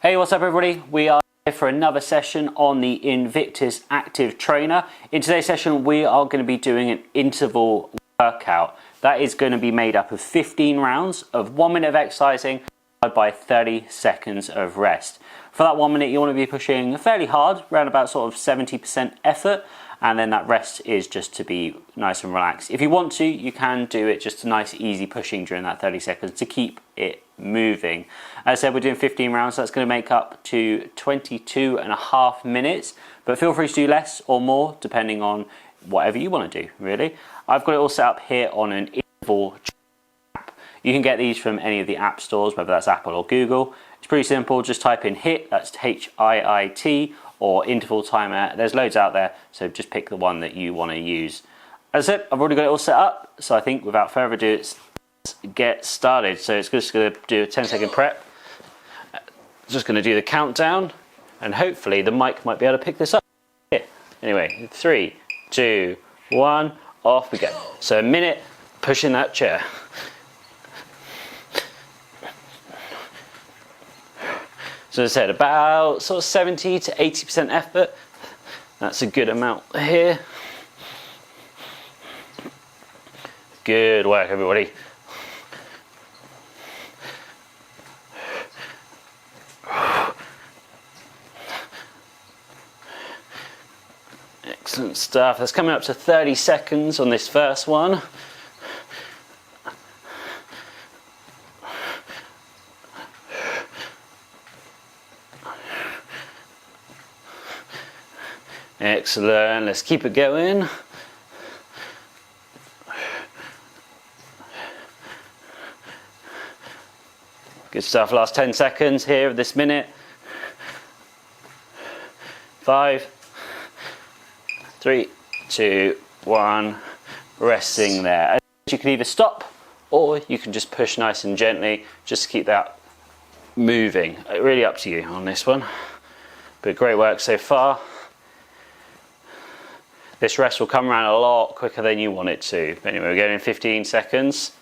Hey, what's up everybody? We are here for another session on the Invictus Active Trainer. In today's session we are going to be doing an interval workout. That is going to be made up of 15 rounds of 1 minute of exercising followed by 30 seconds of rest. For that 1 minute you want to be pushing fairly hard, around about sort of 70% effort, and then that rest is just to be nice and relaxed. If you want to, you can do it just a nice easy pushing during that 30 seconds to keep it moving. As I said, we're doing 15 rounds, so that's going to make up to 22.5 minutes, but feel free to do less or more depending on whatever you want to do, really. I've got it all set up here on an interval app. You can get these from any of the app stores, whether that's Apple or Google. It's pretty simple, just type in HIIT, that's HIIT, or interval timer. There's loads out there, so just pick the one that you want to use. As I said, I've already got it all set up, so I think without further ado, let's get started. So it's just going to do a 10-second prep. Just going to do the countdown, and hopefully the mic might be able to pick this up. Here. Anyway, 3, 2, 1, off we go. So a minute pushing that chair. So as I said, about sort of 70 to 80% effort. That's a good amount here. Good work, everybody. Excellent stuff. That's coming up to 30 seconds on this first one. Excellent, let's keep it going. Good stuff, last 10 seconds here of this minute. 5, 3, 2, 1, resting there. You can either stop or you can just push nice and gently, just to keep that moving. Really up to you on this one. But great work so far. This rest will come around a lot quicker than you want it to. But anyway, we're going in 15 seconds.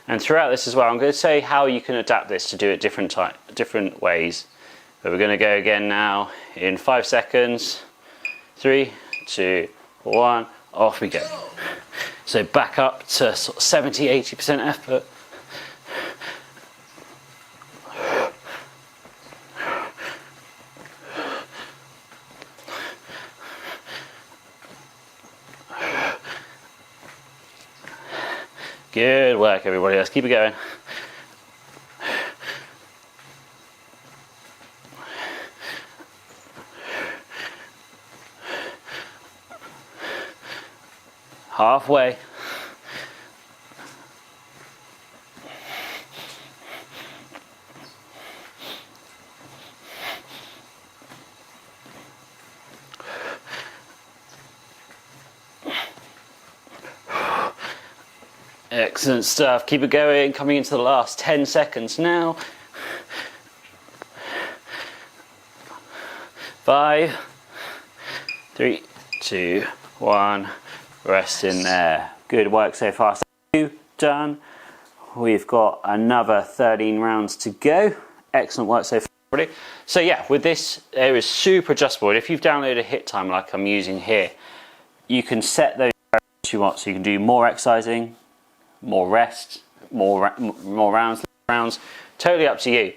And throughout this as well, I'm going to say how you can adapt this to do it different ways. But we're going to go again now in 5 seconds. 3, 2, 1, off we go. So back up to sort of 70, 80% effort. Good work, everybody. Let's keep it going. Halfway. Excellent stuff. Keep it going. Coming into the last 10 seconds now. 5, 3, 2, 1. Rest in there. Good work so far. So done. We've got another 13 rounds to go. Excellent work so far, everybody. So yeah, with this, it is super adjustable. And if you've downloaded a HIIT timer like I'm using here, you can set those you want. So you can do more exercising, more rest, more rounds, totally up to you.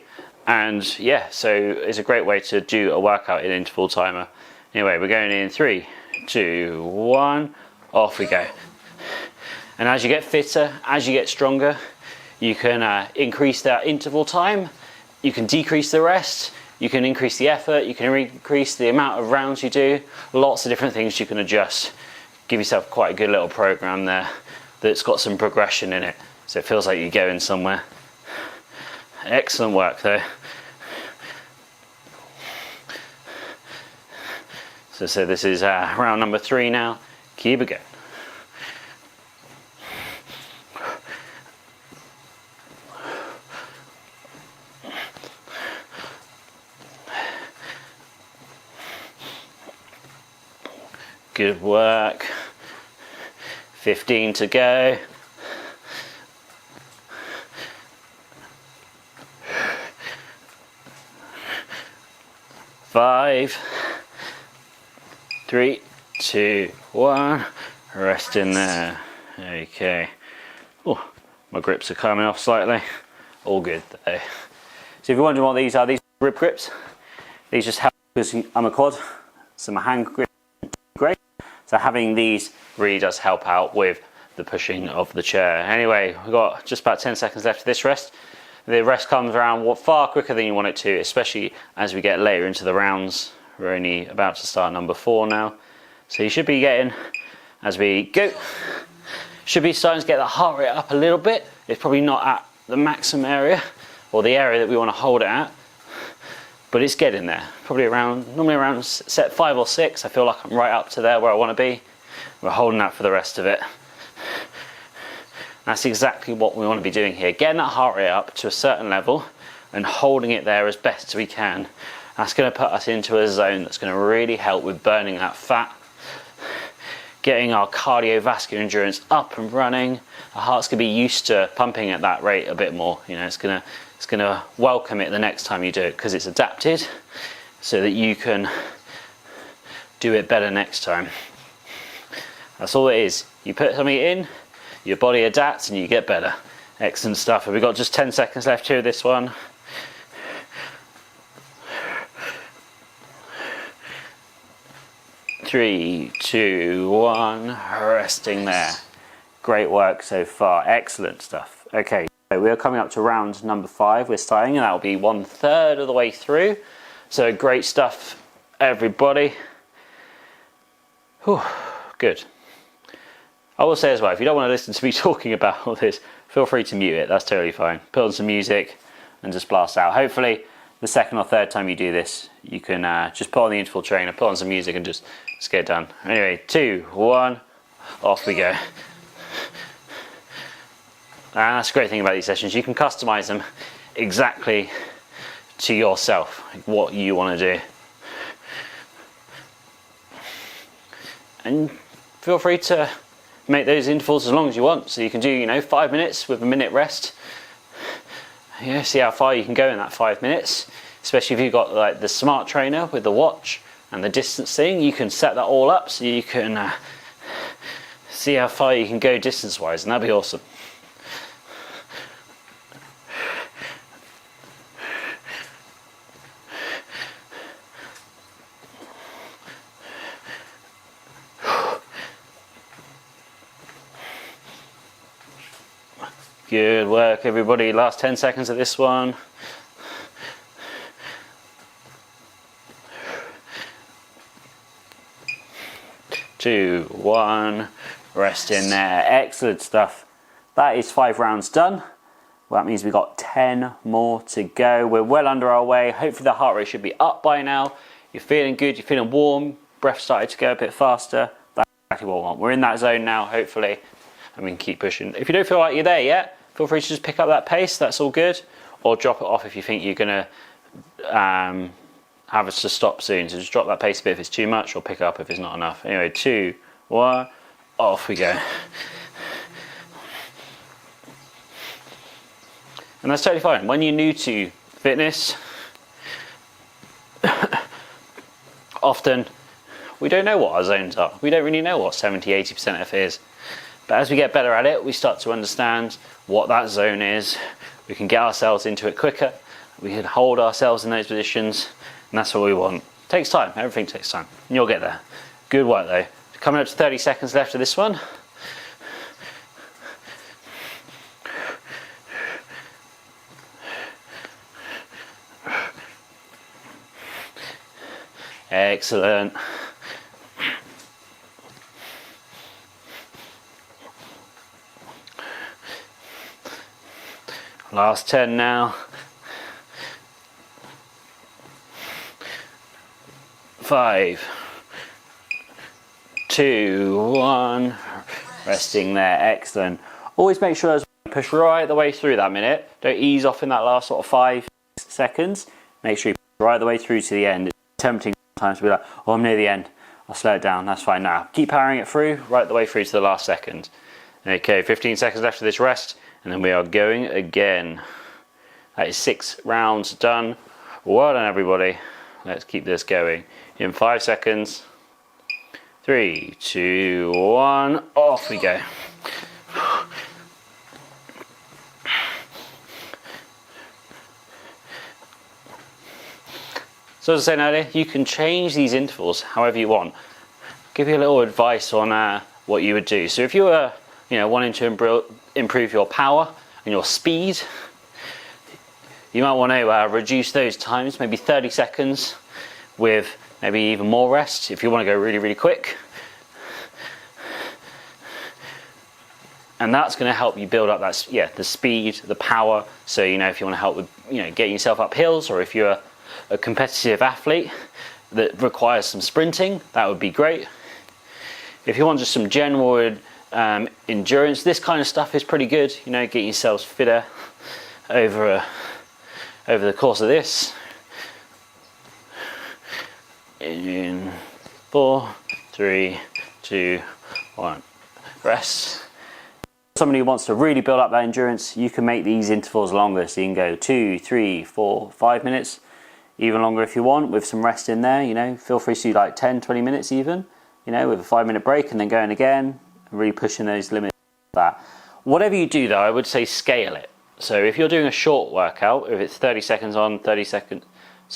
And yeah, so it's a great way to do a workout in interval timer. Anyway, we're going in 3, 2, 1, off we go. And as you get fitter, as you get stronger, you can increase that interval time, you can decrease the rest, you can increase the effort, you can increase the amount of rounds you do, lots of different things you can adjust. Give yourself quite a good little program there that's got some progression in it, so it feels like you're going somewhere. Excellent work though. So this is round number 3 now. Keep it going. Good work. 15 to go. 5, 3, 2, 1. Rest in there. Okay. Oh, my grips are coming off slightly. All good though. So if you're wondering what these are grip grips. These just help because I'm a quad, so my hand grip is great. So having these really does help out with the pushing of the chair. Anyway, we've got just about 10 seconds left of this rest. The rest comes around far quicker than you want it to, especially as we get later into the rounds. We're only about to start number 4 now. So you should be getting, as we go, should be starting to get the heart rate up a little bit. It's probably not at the maximum area, or the area that we want to hold it at, but it's getting there. Probably normally around set 5 or 6, I feel like I'm right up to there where I want to be. We're holding that for the rest of it. That's exactly what we want to be doing here. Getting that heart rate up to a certain level and holding it there as best as we can. That's going to put us into a zone that's going to really help with burning that fat, getting our cardiovascular endurance up and running. Our heart's going to be used to pumping at that rate a bit more. You know, it's going to welcome it the next time you do it because it's adapted so that you can do it better next time. That's all it is. You put something in, your body adapts and you get better. Excellent stuff. We've got just 10 seconds left here of this one. 3, 2, 1, resting there. Great work so far, excellent stuff. Okay, so we're coming up to round number 5. We're starting and that'll be 1/3 of the way through. So great stuff, everybody. Whew, good. I will say as well, if you don't want to listen to me talking about all this, feel free to mute it, that's totally fine. Put on some music and just blast out. Hopefully the second or third time you do this, you can just put on the interval trainer, put on some music and just get it done. Anyway, 2, 1, off we go. And that's the great thing about these sessions, you can customize them exactly to yourself, like what you want to do. And feel free to make those intervals as long as you want, so you can do, you know, 5 minutes with a minute rest. Yeah, see how far you can go in that 5 minutes, especially if you've got like the smart trainer with the watch and the distance thing. You can set that all up so you can see how far you can go distance wise, and that'd be awesome. Good work, everybody. Last 10 seconds of this one. 2, 1, rest in there. Excellent stuff. That is 5 rounds done. Well, that means we've got 10 more to go. We're well under our way. Hopefully the heart rate should be up by now. You're feeling good, you're feeling warm, breath started to go a bit faster. That's exactly what we want. We're in that zone now, hopefully, and we can keep pushing. If you don't feel like you're there yet, feel free to just pick up that pace, that's all good, or drop it off if you think you're gonna have us to stop soon. So just drop that pace a bit if it's too much, or pick up if it's not enough. Anyway, 2, 1, off we go. And that's totally fine. When you're new to fitness, often we don't know what our zones are. We don't really know what 70-80% F is. But as we get better at it, we start to understand what that zone is. We can get ourselves into it quicker. We can hold ourselves in those positions, and that's what we want. It takes time, everything takes time, and you'll get there. Good work though. Coming up to 30 seconds left of this one. Excellent. Last 10 now. 5, 2, 1. Resting there. Excellent. Always make sure as you push right the way through that minute. Don't ease off in that last sort of 5 seconds. Make sure you push right the way through to the end. It's tempting sometimes to be like, oh, I'm near the end, I'll slow it down. That's fine. Now keep powering it through right the way through to the last second. Okay, 15 seconds left of this rest, and then we are going again. That is 6 rounds done. Well done, everybody. Let's keep this going in 5 seconds. 3, 2, 1, off we go. So as I was saying earlier, you can change these intervals however you want. Give you a little advice on what you would do. So if you were wanting to improve your power and your speed, you might want to reduce those times, maybe 30 seconds with maybe even more rest if you want to go really, really quick. And that's going to help you build up the speed, the power. So if you want to help with getting yourself up hills, or if you're a competitive athlete that requires some sprinting, that would be great. If you want just some general endurance, this kind of stuff is pretty good. Getting yourselves fitter over the course of this. In 4, 3, 2, 1, rest. Somebody who wants to really build up that endurance, you can make these intervals longer. So you can go 2, 3, 4, 5 minutes, even longer if you want, with some rest in there. Feel free to do like 10, 20 minutes even, with a 5-minute break and then going again, and really pushing those limits. Whatever you do though, I would say scale it. So if you're doing a short workout, if it's 30 seconds on, 30 seconds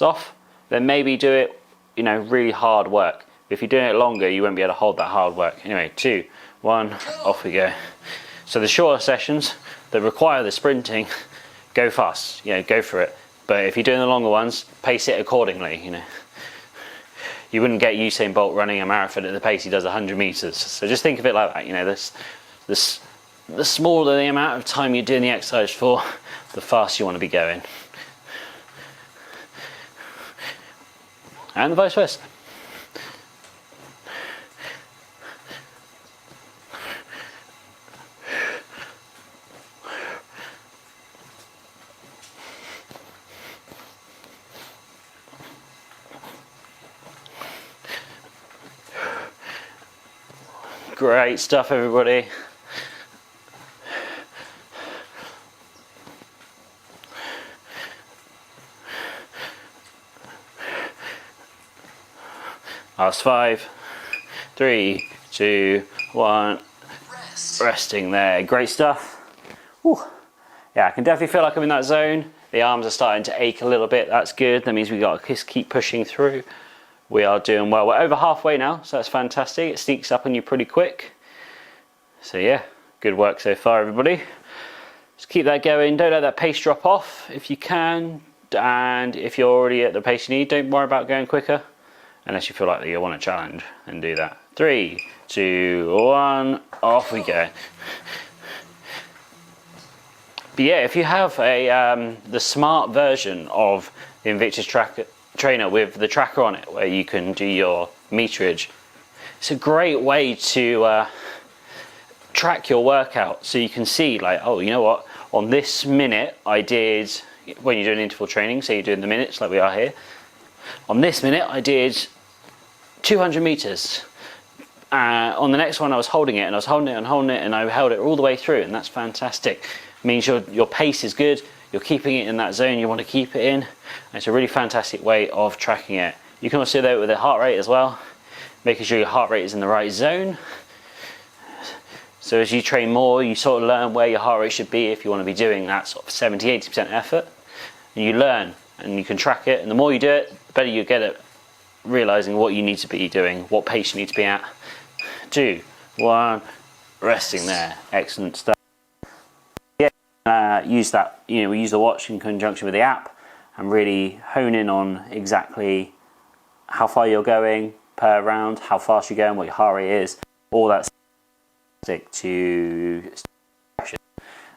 off, then maybe do it, really hard work. If you're doing it longer, you won't be able to hold that hard work. Anyway, 2, 1, off we go. So the shorter sessions that require the sprinting, go fast, go for it. But if you're doing the longer ones, pace it accordingly, You wouldn't get Usain Bolt running a marathon at the pace he does 100 meters. So just think of it like that, the smaller the amount of time you're doing the exercise for, the faster you want to be going. And vice versa. Great stuff, everybody. Last 5, 3, 2, 1. Resting there. Great stuff. Whew. Yeah, I can definitely feel like I'm in that zone. The arms are starting to ache a little bit. That's good. That means we got to just keep pushing through. We are doing well. We're over halfway now, so that's fantastic. It sneaks up on you pretty quick. So yeah, good work so far, everybody. Just keep that going. Don't let that pace drop off if you can. And if you're already at the pace you need, don't worry about going quicker. Unless you feel like you want a challenge, then do that. 3, 2, 1, off we go. But yeah, if you have the smart version of the Invictus trainer with the tracker on it, where you can do your meterage, it's a great way to track your workout. So you can see like, oh, you know what, on this minute I did, when you're doing interval training, so you're doing the minutes like we are here, on this minute I did 200 meters. On the next one I was holding it, and I was holding it and holding it, and I held it all the way through, and that's fantastic. It means your pace is good, you're keeping it in that zone you want to keep it in. And it's a really fantastic way of tracking it. You can also do it with the heart rate as well, making sure your heart rate is in the right zone. So as you train more, you sort of learn where your heart rate should be if you want to be doing that sort of 70-80% effort. And you learn, and you can track it, and the more you do it, the better you get at realizing what you need to be doing, what pace you need to be at. 2, 1, resting there. Excellent stuff. Yeah, use that. We use the watch in conjunction with the app, and really hone in on exactly how far you're going per round, how fast you're going, what your heart rate is, all that. Stick to progression.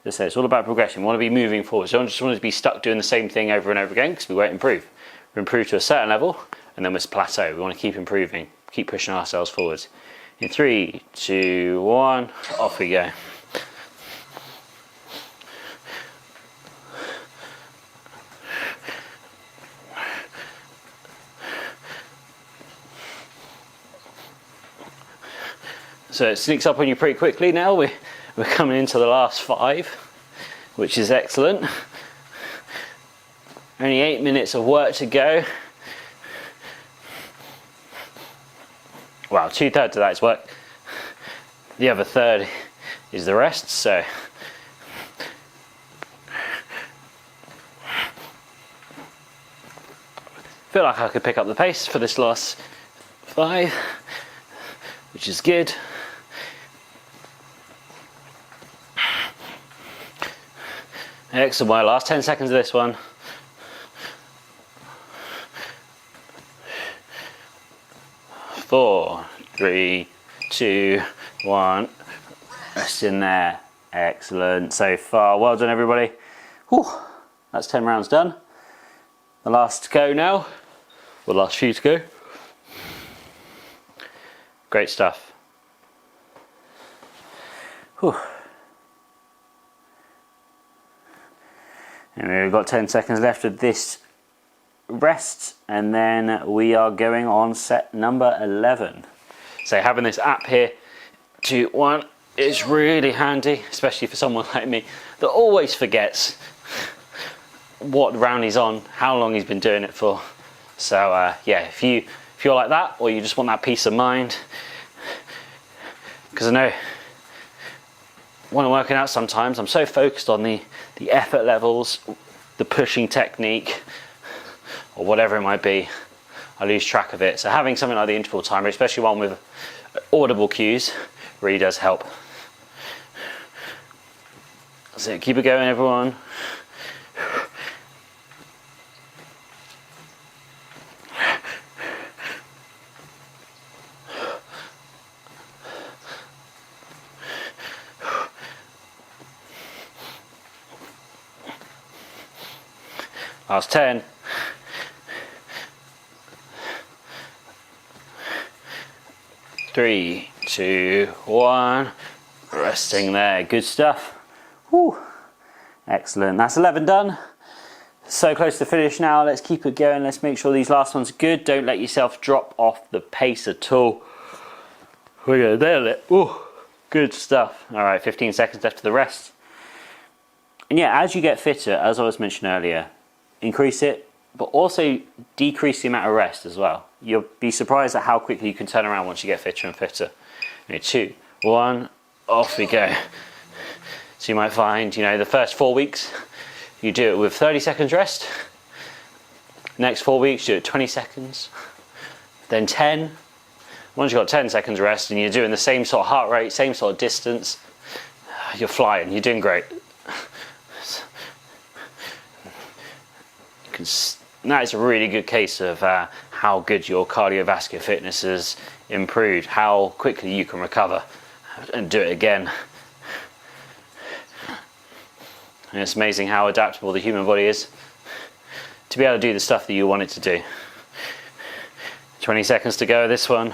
As I say, it's all about progression. We want to be moving forward. So I don't just want to be stuck doing the same thing over and over again, because we won't improve. We improve to a certain level, and then we plateau. We want to keep improving, keep pushing ourselves forward. In 3, 2, 1, off we go. So it sneaks up on you pretty quickly now. We're coming into the last 5, which is excellent. Only 8 minutes of work to go. well, 2/3 of that is work. The other third is the rest, so feel like I could pick up the pace for this last 5, which is good. Excellent. My last 10 seconds of this one. 4, 3, 2, 1. Rest in there. Excellent so far. Well done, everybody. Whew. That's 10 rounds done. The last to go now. The last few to go. Great stuff. Whew. And we've got 10 seconds left of this rest, and then we are going on set number 11. So having this app here, 2, 1, is really handy, especially for someone like me that always forgets what round he's on, how long he's been doing it for. So yeah, if you're like that, or you just want that peace of mind, because I know when I'm working out sometimes I'm so focused on the effort levels, the pushing technique, or whatever it might be, I lose track of it. So having something like the interval timer, especially one with audible cues, really does help. So keep it going, everyone. Last 10. 3, 2, 1. Resting there. Good stuff. Whew. Excellent. That's 11 done. So close to the finish now. Let's keep it going. Let's make sure these last ones are good. Don't let yourself drop off the pace at all. We're gonna nail it. Ooh. Good stuff. All right, 15 seconds left to the rest. And yeah, as you get fitter, as I was mentioning earlier, increase it, but also decrease the amount of rest as well. You'll be surprised at how quickly you can turn around once you get fitter and fitter. 2, 1, off we go. So you might find, the first 4 weeks, you do it with 30 seconds rest. Next 4 weeks, you do it 20 seconds. Then 10. Once you've got 10 seconds rest and you're doing the same sort of heart rate, same sort of distance, you're flying, you're doing great. That is a really good case of how good your cardiovascular fitness has improved, how quickly you can recover and do it again. And it's amazing how adaptable the human body is to be able to do the stuff that you want it to do. 20 seconds to go, this one.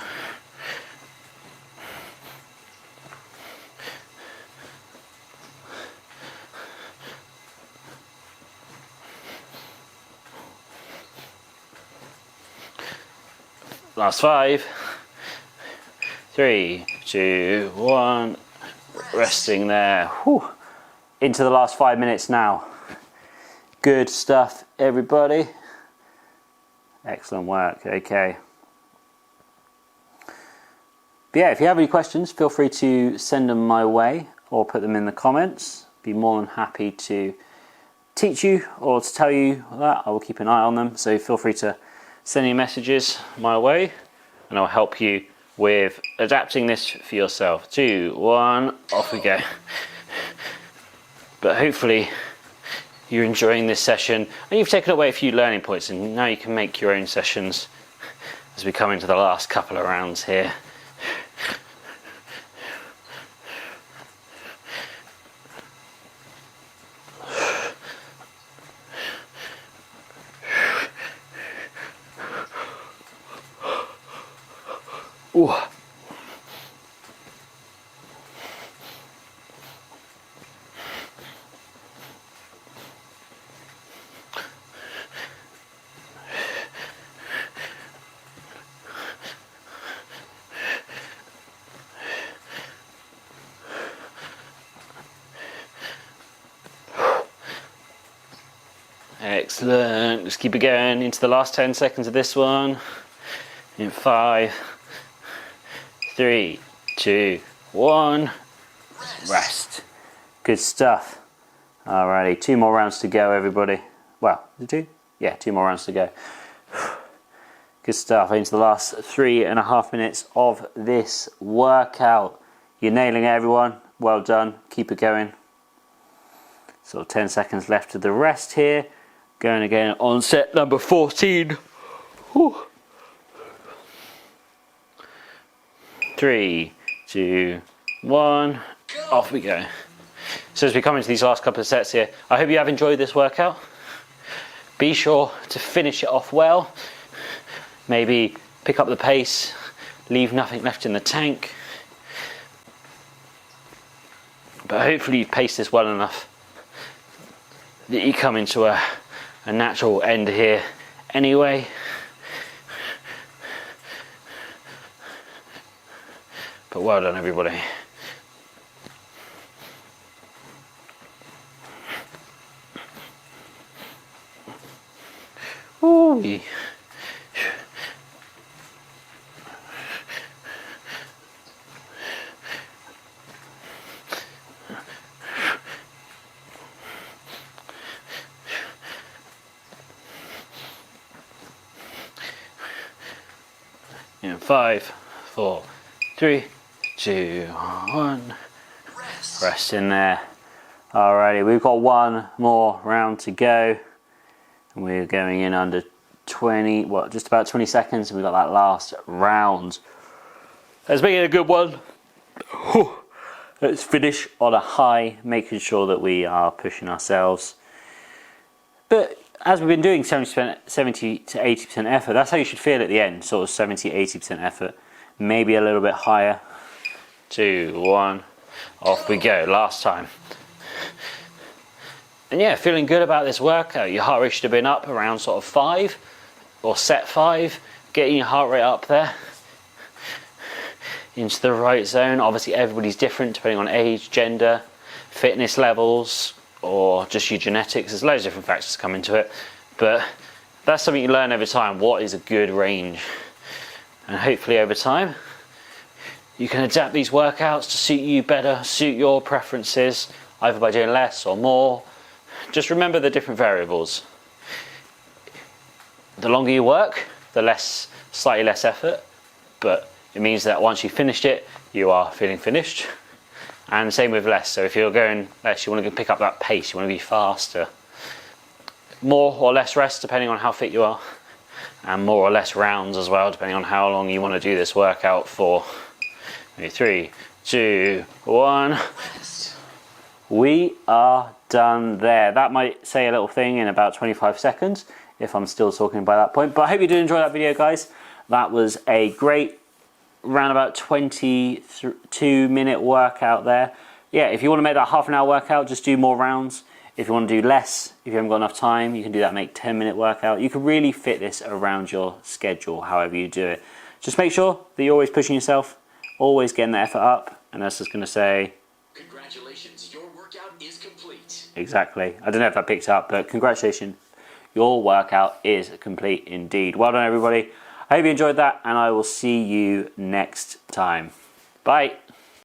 Last 5, 3, 2, 1, resting there. Whew. Into the last 5 minutes now. Good stuff, everybody. Excellent work, okay. But yeah, if you have any questions, feel free to send them my way or put them in the comments. Be more than happy to teach you or to tell you that. I will keep an eye on them, so feel free to send any messages my way and I'll help you with adapting this for yourself. 2, 1, off we go. But hopefully you're enjoying this session and you've taken away a few learning points, and now you can make your own sessions as we come into the last couple of rounds here. Ooh. Excellent. Let's keep it going into the last 10 seconds of this one. In 5, 3, 2, 1. Rest. Good stuff. Alrighty, 2 more rounds to go, everybody. Well, is it 2? Yeah, 2 more rounds to go. Good stuff. Into the last 3.5 minutes of this workout. You're nailing it, everyone. Well done. Keep it going. Sort of 10 seconds left of the rest here. Going again on set number 14. Whew. 3, 2, 1. Off we go. So as we come into these last couple of sets here, I hope you have enjoyed this workout. Be sure to finish it off well. Maybe pick up the pace, leave nothing left in the tank. But hopefully you've paced this well enough that you come into a natural end here anyway. But well done, everybody. Ooh. In 5, 4, 3, 2, 1. Rest in there. Alrighty, we've got 1 more round to go. And we're going in under 20, well, just about 20 seconds, and we've got that last round. Let's make it a good one. Let's finish on a high, making sure that we are pushing ourselves. But as we've been doing 70 to 80% effort, that's how you should feel at the end, sort of 70, 80% effort. Maybe a little bit higher. 2, 1, off we go, last time. And yeah, feeling good about this workout. Your heart rate should have been up around sort of 5 or set 5, getting your heart rate up there into the right zone. Obviously everybody's different depending on age, gender, fitness levels, or just your genetics. There's loads of different factors come into it, but that's something you learn over time. What is a good range? And hopefully over time you can adapt these workouts to suit you better, suit your preferences, either by doing less or more. Just remember the different variables. The longer you work, the slightly less effort, but it means that once you've finished it, you are feeling finished. And same with less. So if you're going less, you want to pick up that pace, you want to be faster. More or less rest depending on how fit you are, and more or less rounds as well depending on how long you want to do this workout for. Maybe 3, 2, 1. We are done there. That might say a little thing in about 25 seconds if I'm still talking by that point. But I hope you did enjoy that video, guys. That was a great round about 22-minute workout there. Yeah, if you want to make that half an hour workout, just do more rounds. If you want to do less, if you haven't got enough time, you can do that, make 10-minute workout. You can really fit this around your schedule, however you do it. Just make sure that you're always pushing yourself, always getting the effort up. And that's just going to say, congratulations, your workout is complete. Exactly. I don't know if that picked up, but congratulations, your workout is complete indeed. Well done, everybody. I hope you enjoyed that, and I will see you next time. Bye.